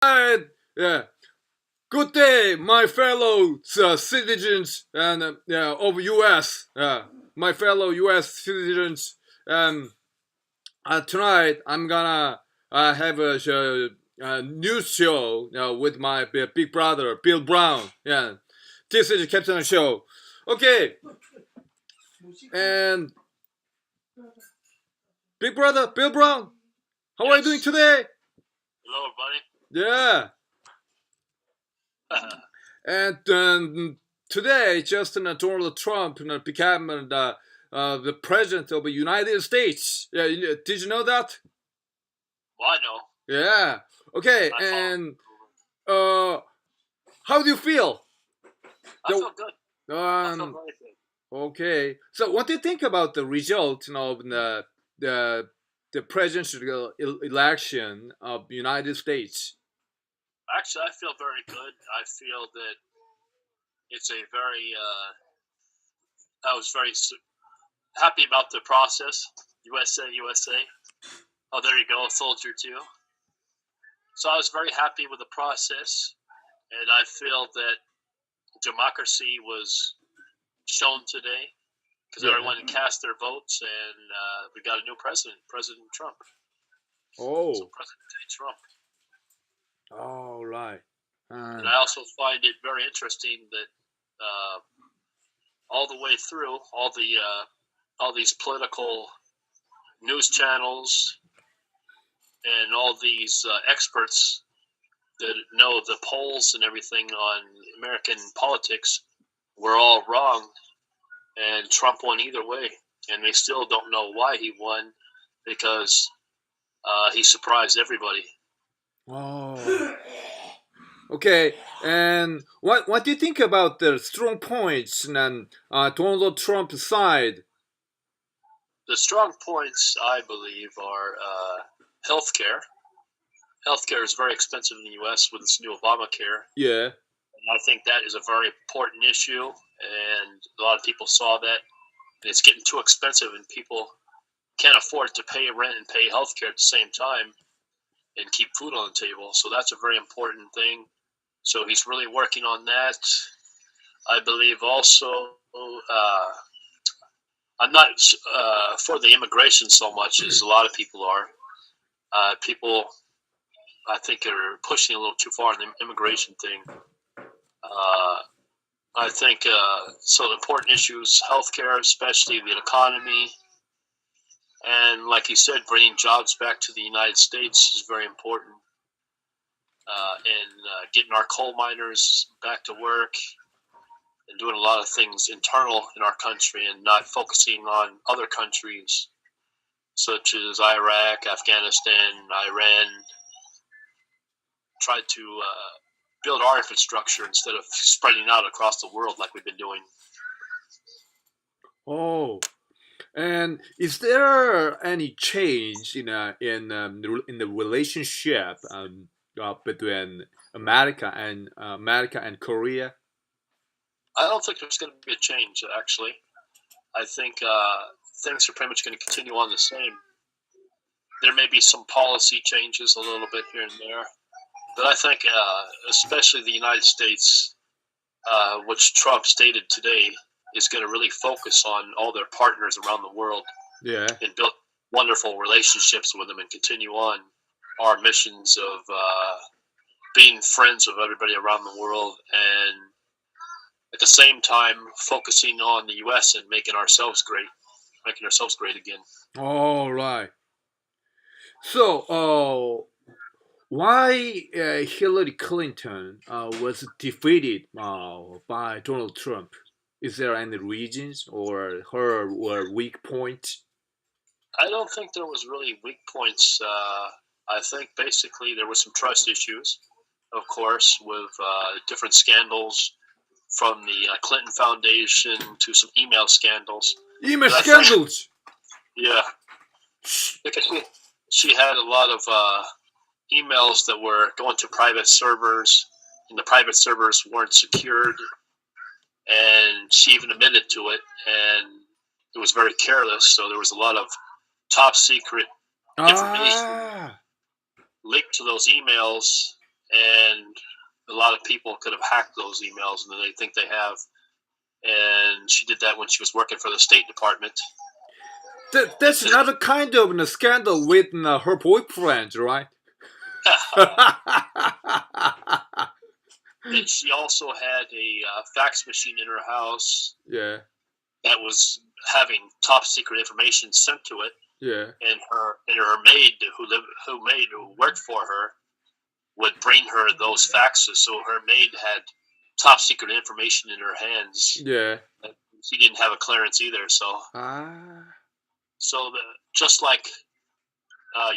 Alright, yeah. Good day, my fellow citizens and of U.S. My fellow U.S. citizens. Tonight I'm gonna have a news show with my big brother Bill Brown. Yeah, this is the Cap.Jang show. Okay, and big brother Bill Brown, how are you doing today? Hello, buddy. Yeah. And today, just Donald Trump became the president of the United States. Yeah, did you know that? Well, I know. Yeah. Okay. And how do you feel? I feel good. I feel very good. Okay. So, what do you think about the result of the presidential election of the United States? Actually, I feel very good. I feel that it's a very. I was very happy about the process. USA, USA. Oh, there you go, a soldier too. So I was very happy with the process, and I feel that democracy was shown today because everyone cast their votes, and we got a new president, President Trump. Oh. So President Trump. Oh, right. And I also find it very interesting that all the way through, all these political news channels and all these experts that know the polls and everything on American politics were all wrong, and Trump won either way. And they still don't know why he won, because he surprised everybody. Oh. Okay, and what do you think about the strong points on Donald Trump's side? The strong points, I believe, are healthcare. Healthcare is very expensive in the U.S. with this new Obamacare. Yeah. And I think that is a very important issue, and a lot of people saw that. And it's getting too expensive, and people can't afford to pay rent and pay healthcare at the same time and keep food on the table. So that's a very important thing. So he's really working on that. I believe also, I'm not for the immigration so much as a lot of people are. People, I think, are pushing a little too far in the immigration thing. I think so. The important issues, healthcare, especially the economy, and like you said, bringing jobs back to the United States is very important. And getting our coal miners back to work and doing a lot of things internal in our country and not focusing on other countries such as Iraq, Afghanistan, Iran. Try to build our infrastructure instead of spreading out across the world like we've been doing. Oh, and is there any change in the relationship between America and Korea? I don't think there's going to be a change, actually. I think things are pretty much going to continue on the same. There may be some policy changes a little bit here and there, but I think especially the United States, which Trump stated today, is going to really focus on all their partners around the world. Yeah. And build wonderful relationships with them and continue on our missions of being friends of everybody around the world, and at the same time focusing on the U.S. and making ourselves great again. All right. So, why Hillary Clinton was defeated by Donald Trump? Is there any reasons or her weak point? I don't think there was really weak points. I think basically there were some trust issues, of course, with different scandals from the Clinton Foundation to some email scandals. Email scandals? Yeah. Because she had a lot of emails that were going to private servers, and the private servers weren't secured, and she even admitted to it, and it was very careless, so there was a lot of top secret information leaked to those emails, and a lot of people could have hacked those emails, and they think they have. And she did that when she was working for the State Department. That's another kind of a scandal with her boyfriend, right? And she also had a fax machine in her house. Yeah. That was having top secret information sent to it. Yeah. And her maid who worked for her would bring her those faxes. So her maid had top secret information in her hands. Yeah. She didn't have a clearance either. So. So just like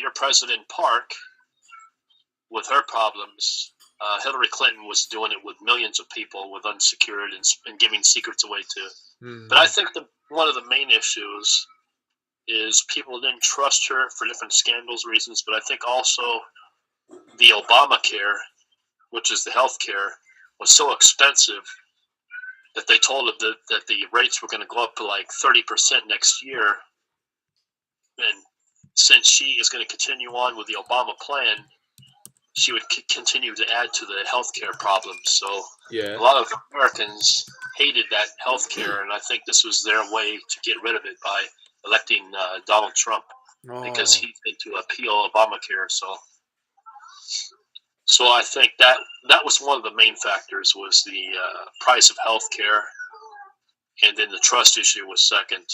your President Park, with her problems, Hillary Clinton was doing it with millions of people with unsecured and giving secrets away too. Mm-hmm. But I think one of the main issues is people didn't trust her for different scandals reasons, but I think also the Obamacare, which is the health care, was so expensive that they told her that the rates were going to go up to like 30% next year. And since she is going to continue on with the Obama plan, she would continue to add to the healthcare problems. So a lot of Americans hated that healthcare, and I think this was their way to get rid of it by electing Donald Trump because he had to appeal Obamacare. So I think that was one of the main factors was the price of healthcare, and then the trust issue was second.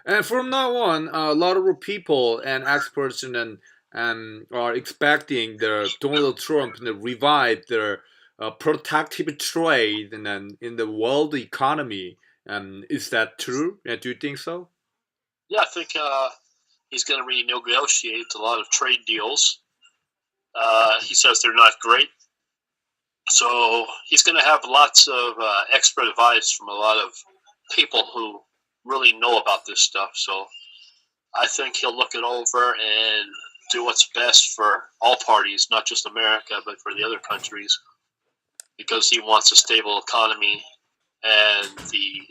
And from now on, a lot of people and experts and are expecting Donald Trump to revive their protective trade and in the world economy. Is that true? Do you think so? Yeah, I think he's going to renegotiate a lot of trade deals. He says they're not great. So he's going to have lots of expert advice from a lot of people who really know about this stuff. So I think he'll look it over and do what's best for all parties, not just America, but for the other countries, because he wants a stable economy and the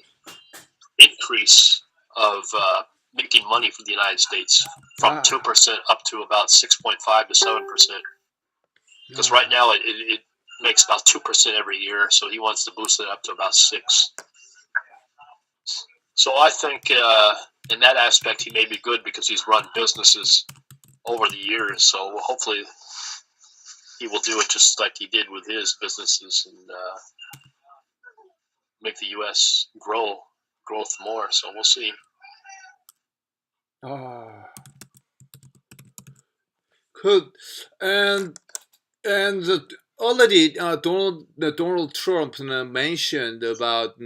increase of making money for the United States from 2% up to about 6.5 to 7%. Because right now it makes about 2% every year, so he wants to boost it up to about 6%. So I think in that aspect he may be good because he's run businesses over the years. So hopefully he will do it just like he did with his businesses and make the U.S. growth more. So we'll see. Good. And already Donald Trump mentioned about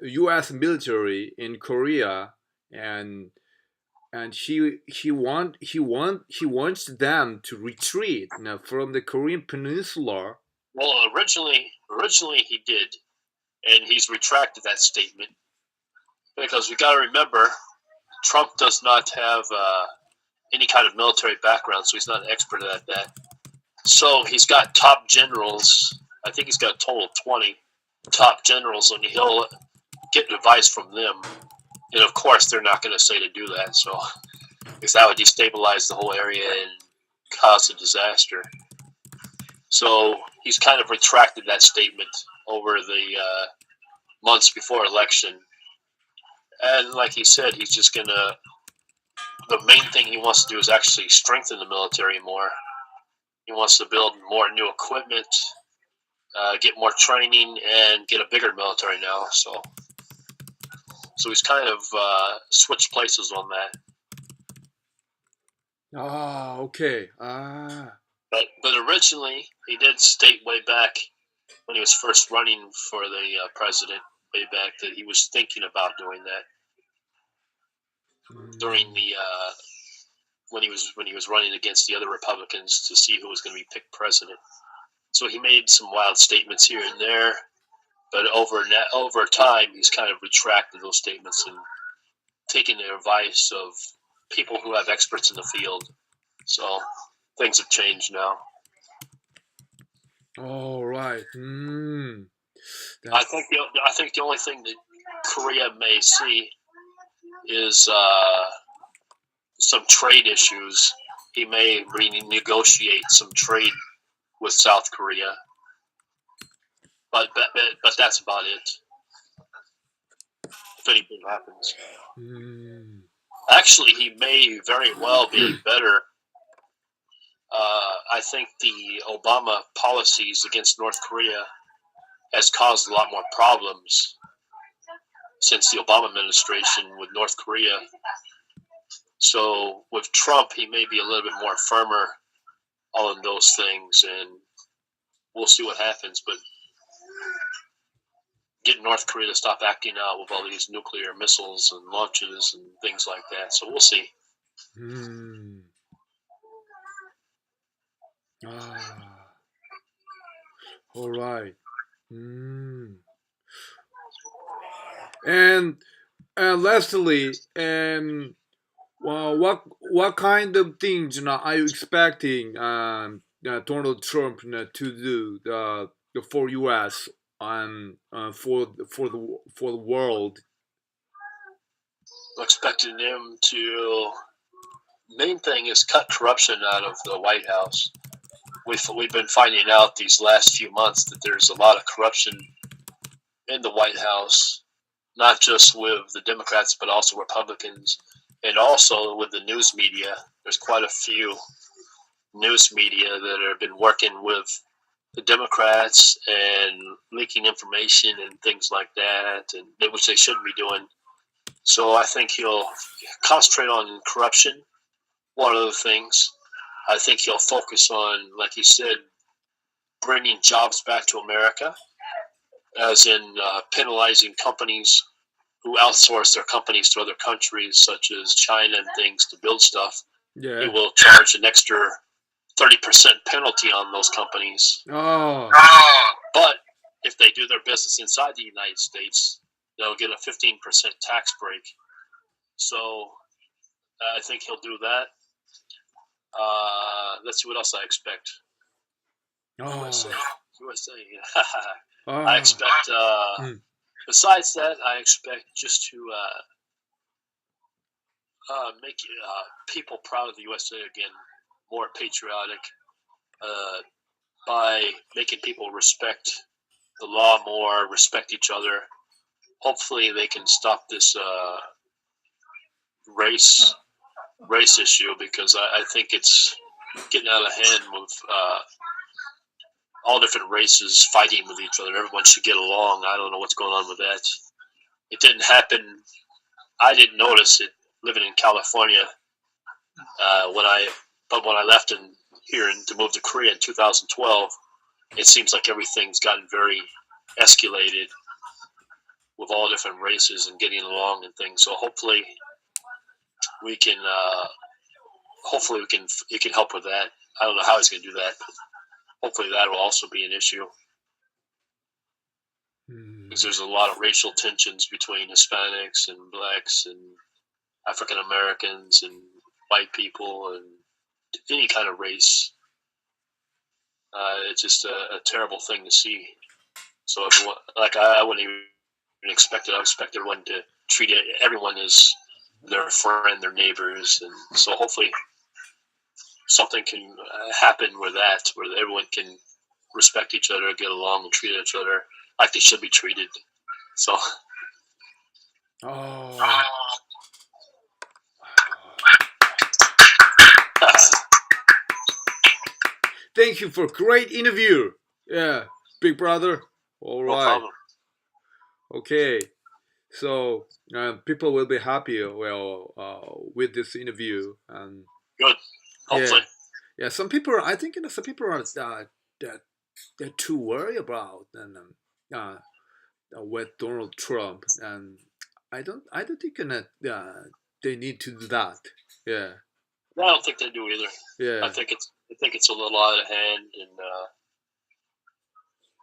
U.S. military in Korea, and he wants them to retreat from the Korean Peninsula. Well, originally he did, and he's retracted that statement because we got to remember Trump does not have any kind of military background, so he's not an expert at that. So he's got top generals. I think he's got a total of 20 top generals, and he'll get advice from them. And of course, they're not going to say to do that, so because that would destabilize the whole area and cause a disaster. So he's kind of retracted that statement over the months before election. And like he said, he's just going to. The main thing he wants to do is actually strengthen the military more. He wants to build more new equipment, get more training, and get a bigger military now. So he's kind of switched places on that. Okay. But originally, he did state way back when he was first running for the president, way back, that he was thinking about doing that during the when he was running against the other Republicans to see who was going to be picked president. So he made some wild statements here and there, but over time he's kind of retracted those statements and taken the advice of people who have experts in the field. So things have changed now. All right. I think the only thing that Korea may see is some trade issues. He may renegotiate some trade with South Korea, but that's about it. If anything happens, actually, he may very well be better. I think the Obama policies against North Korea has caused a lot more problems since the Obama administration with North Korea. So with Trump, he may be a little bit more firmer on those things, and we'll see what happens. But get North Korea to stop acting out with all these nuclear missiles and launches and things like that. So we'll see. All right. And lastly, well, what kind of things are you expecting Donald Trump to do for U.S. and for the world? I'm expecting him to. Main thing is cut corruption out of the White House. We've been finding out these last few months that there's a lot of corruption in the White House, not just with the Democrats but also Republicans, and also with the news media. There's quite a few news media that have been working with the Democrats and leaking information and things like that, and which they shouldn't be doing. So I think he'll concentrate on corruption. One of the things, I think he'll focus on, like he said, bringing jobs back to America, as in penalizing companies who outsource their companies to other countries, such as China and things, to build stuff. Yeah. He will charge an extra 30% penalty on those companies. Oh. But if they do their business inside the United States, they'll get a 15% tax break. So I think he'll do that. Let's see what else I expect. USA. I expect, besides that, I expect just to make people proud of the USA again, more patriotic, by making people respect the law more, respect each other. Hopefully they can stop this race issue, because I think it's getting out of hand with all different races fighting with each other. Everyone should get along. I don't know what's going on with that. It didn't happen. I didn't notice it living in California when I left here to move to Korea in 2012. It seems like everything's gotten very escalated with all different races and getting along and things. So hopefully we can he can help with that. I don't know how he's going to do that. Hopefully that will also be an issue, because there's a lot of racial tensions between Hispanics and blacks and African Americans and white people and any kind of race. It's just a terrible thing to see. So everyone, I wouldn't even expect it. I expect everyone to treat everyone as their friend, their neighbors, and so hopefully something can happen with that, where everyone can respect each other, get along, and treat each other like they should be treated. So. Thank you for a great interview. Yeah, big brother. All right. No problem. Okay. So people will be happy with this interview. And good. Hopefully. Yeah. Some people, I think, some people are they're too worried about with Donald Trump, and I don't think they need to do that. Yeah. I don't think they do either. Yeah. I think it's a little out of hand, and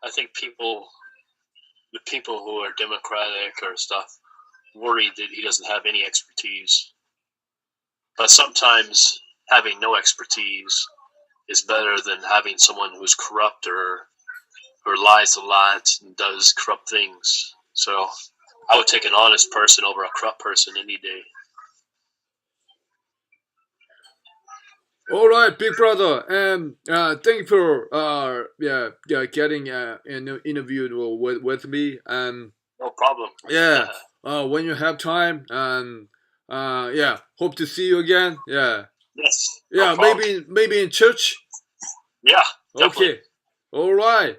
I think the people who are Democratic or stuff, worried that he doesn't have any expertise. But sometimes having no expertise is better than having someone who's corrupt or lies a lot and does corrupt things. So I would take an honest person over a corrupt person any day. All right, big brother, and thank you for getting interviewed with me, and No problem. yeah, when you have time, and hope to see you again. Yeah, Yes. No yeah, problem. maybe in church. Yeah, definitely. Okay, all right,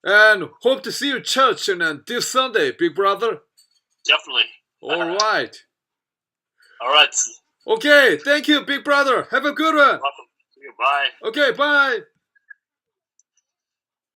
and hope to see you in church and this Sunday, big brother. Definitely. All right. All right. Okay, thank you, big brother. Have a good one. Welcome. See you. Bye. Okay, bye.